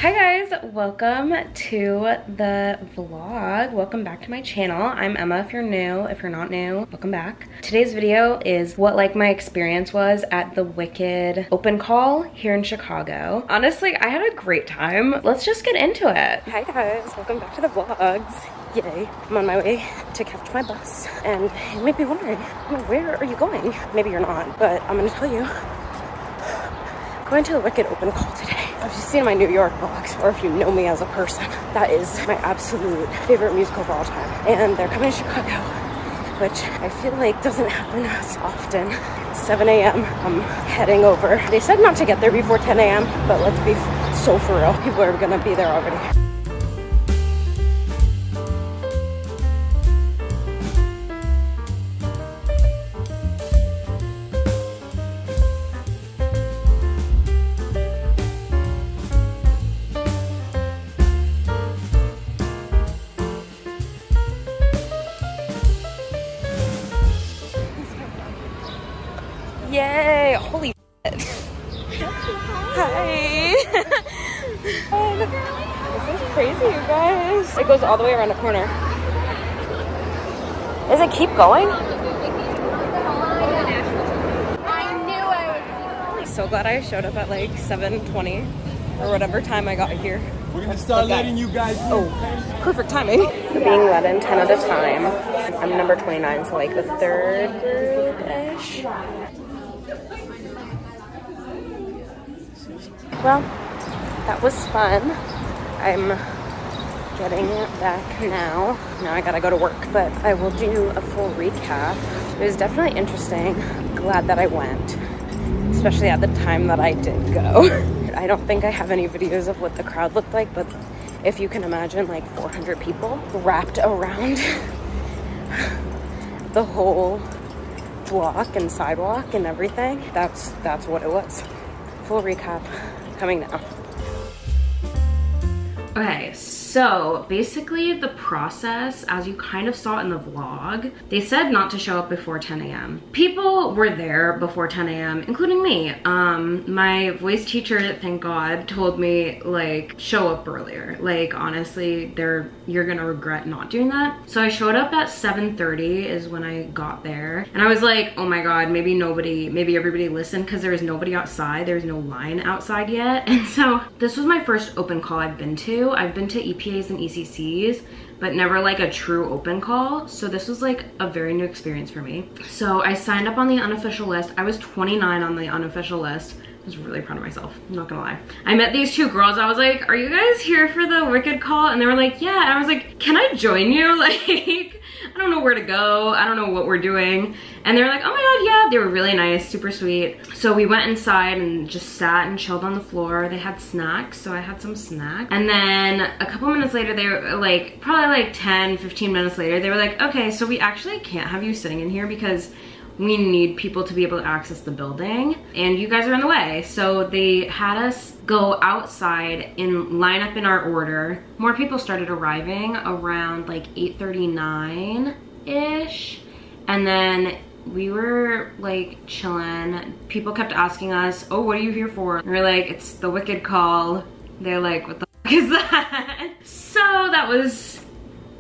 Hi guys, welcome to the vlog. Welcome back to my channel. I'm Emma if you're new. If you're not new, welcome back. Today's video is what like my experience was at the Wicked open call here in Chicago. Honestly, I had a great time. Let's just get into it. Hi guys, welcome back to the vlogs. Yay. I'm on my way to catch my bus. And you may be wondering, where are you going? Maybe you're not, but I'm gonna tell you. Going to the Wicked open call today. If you've seen my New York vlogs, or if you know me as a person, that is my absolute favorite musical of all time. And they're coming to Chicago, which I feel like doesn't happen as often. It's 7 a.m. I'm heading over. They said not to get there before 10 a.m., but let's be so for real. People are gonna be there already. Yay! Holy shit. Hi! This is crazy, you guys. It goes all the way around the corner. Does it keep going? I knew I would. So glad I showed up at like 7:20 or whatever time I got here. We're gonna start letting you guys in. Oh, perfect timing. We're being let in 10 at a time. I'm number 29, so like the third group-ish. Well, that was fun. I'm getting back now. Now I gotta go to work, but I will do a full recap. It was definitely interesting. Glad that I went, especially at the time that I did go. I don't think I have any videos of what the crowd looked like, but if you can imagine like 400 people wrapped around the whole block and sidewalk and everything, that's what it was. Full recap coming now. Okay, so basically the process, as you kind of saw in the vlog, they said not to show up before 10 a.m. People were there before 10 a.m., including me. My voice teacher, thank God, told me like, show up earlier. Like honestly, you're gonna regret not doing that. So I showed up at 7:30 is when I got there. And I was like, oh my God, maybe everybody listened because there was nobody outside. There's no line outside yet. And so this was my first open call I've been to. I've been to EPAs and ECCs, but never like a true open call. So this was like a very new experience for me. So I signed up on the unofficial list. I was 29 on the unofficial list. I was really proud of myself, I'm not gonna lie. I met these two girls. I was like, are you guys here for the Wicked call? And they were like, yeah. And I was like, can I join you? Like, I don't know where to go. I don't know what we're doing. And they were like, oh my God, yeah. They were really nice, super sweet. So we went inside and just sat and chilled on the floor. They had snacks, so I had some snacks. And then a couple minutes later, they were like, probably like 10, 15 minutes later, they were like, okay, so we actually can't have you sitting in here because we need people to be able to access the building and you guys are in the way. So they had us go outside and line up in our order. More people started arriving around like 8:39-ish. And then we were like chilling. People kept asking us, oh, what are you here for? And we're like, it's the Wicked call. They're like, what the fuck is that? So that was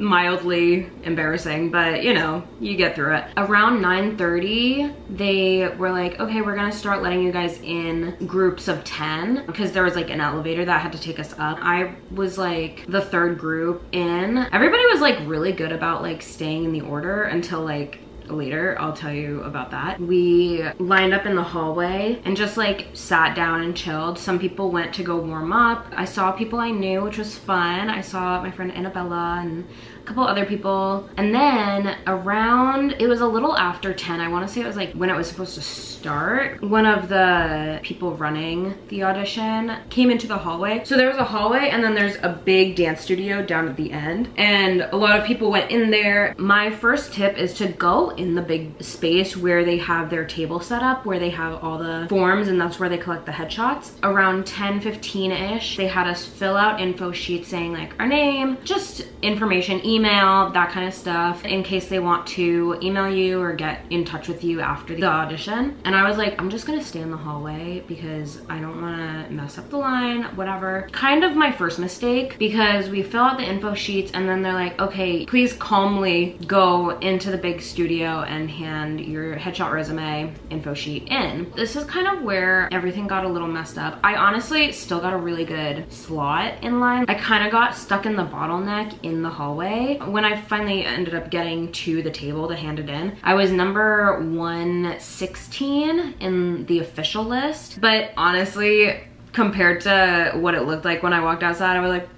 mildly embarrassing, but you know, you get through it. Around 9:30, they were like, okay, we're gonna start letting you guys in groups of 10 because there was like an elevator that had to take us up. I was like the third group in. Everybody was like really good about like staying in the order until like later. I'll tell you about that. We lined up in the hallway and just like sat down and chilled. Some people went to go warm up. I saw people I knew, which was fun. I saw my friend Annabella and a couple other people. And then around, it was a little after 10. I want to say it was like when it was supposed to start. One of the people running the audition came into the hallway. So there was a hallway and then there's a big dance studio down at the end. And a lot of people went in there. My first tip is to go in the big space where they have their table set up, where they have all the forms, and that's where they collect the headshots. Around 10:15-ish, they had us fill out info sheets saying like our name, just information, email, email, that kind of stuff, in case they want to email you or get in touch with you after the audition. And I was like, I'm just gonna stay in the hallway because I don't wanna mess up the line, whatever. Kind of my first mistake, because we fill out the info sheets and then they're like, okay, please calmly go into the big studio and hand your headshot, resume, info sheet in. This is kind of where everything got a little messed up. I honestly still got a really good slot in line. I kind of got stuck in the bottleneck in the hallway. When I finally ended up getting to the table to hand it in, I was number 116 in the official list. But honestly, compared to what it looked like when I walked outside, I was like,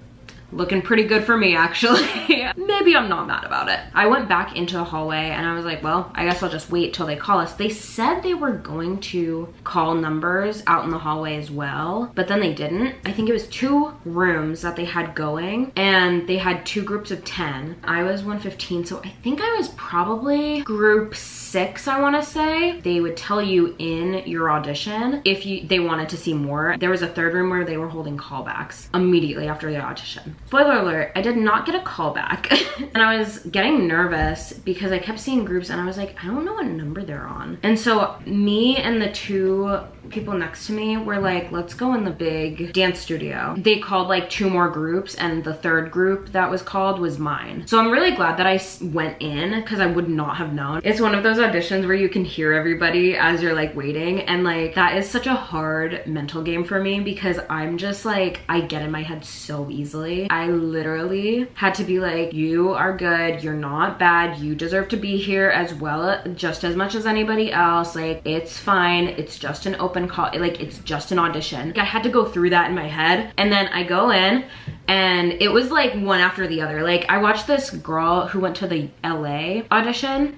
looking pretty good for me, actually. Maybe I'm not mad about it. I went back into the hallway and I was like, well, I guess I'll just wait till they call us. They said they were going to call numbers out in the hallway as well, but then they didn't. I think it was 2 rooms that they had going and they had 2 groups of 10. I was 115, so I think I was probably group 6, I wanna say. They would tell you in your audition if they wanted to see more. There was a 3rd room where they were holding callbacks immediately after the audition. Spoiler alert, I did not get a call back. And I was getting nervous because I kept seeing groups and I was like, I don't know what number they're on. And so me and the 2 people next to me were like, let's go in the big dance studio. They called like 2 more groups and the 3rd group that was called was mine. So I'm really glad that I went in because I would not have known. It's one of those auditions where you can hear everybody as you're like waiting, and like that is such a hard mental game for me because I'm just like, I get in my head so easily. I literally had to be like, you are good, you're not bad, you deserve to be here as well, just as much as anybody else. Like, it's fine, it's just an open call, like it's just an audition. Like, I had to go through that in my head, and then I go in and it was like one after the other. Like, I watched this girl who went to the LA audition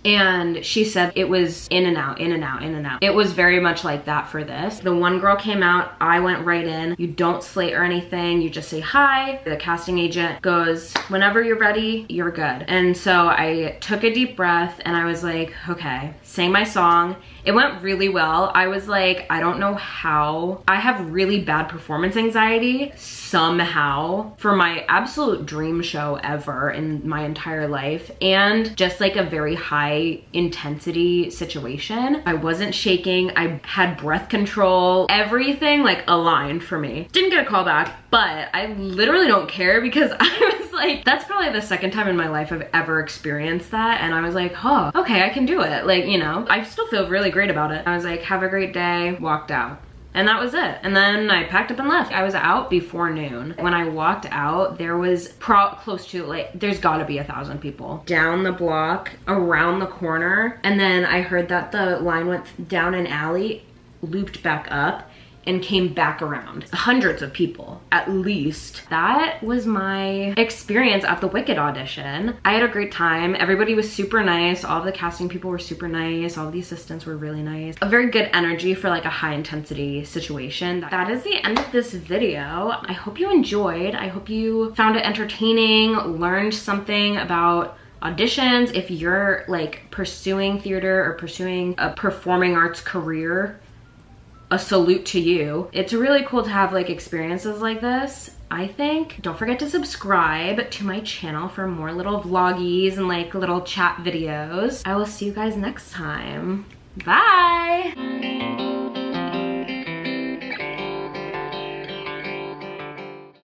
and she said it was in and out, in and out, in and out. It was very much like that for this. The one girl came out, I went right in. You don't slate or anything, you just say hi. The casting agent goes, whenever you're ready, you're good. And so I took a deep breath and I was like, okay, sang my song. It went really well. I was like, I don't know how. I have really bad performance anxiety somehow for my absolute dream show ever in my entire life, and just like a very high intensity situation. I wasn't shaking. I had breath control. Everything like aligned for me. Didn't get a call back, but I literally don't care because I was like, that's probably the 2nd time in my life I've ever experienced that. And I was like, oh, okay, I can do it. Like, you know, I still feel really great about it. I was like, have a great day, walked out. And that was it. And then I packed up and left. I was out before noon. When I walked out, there was close to like, there's gotta be 1,000 people down the block, around the corner. And then I heard that the line went down an alley, looped back up, and came back around. Hundreds of people, at least. That was my experience at the Wicked audition. I had a great time. Everybody was super nice. All of the casting people were super nice. All of the assistants were really nice. A very good energy for like a high intensity situation. That is the end of this video. I hope you enjoyed. I hope you found it entertaining, learned something about auditions. If you're like pursuing theater or pursuing a performing arts career, a salute to you. It's really cool to have like experiences like this, I think. Don't forget to subscribe to my channel for more little vloggies and like little chat videos. I will see you guys next time. Bye!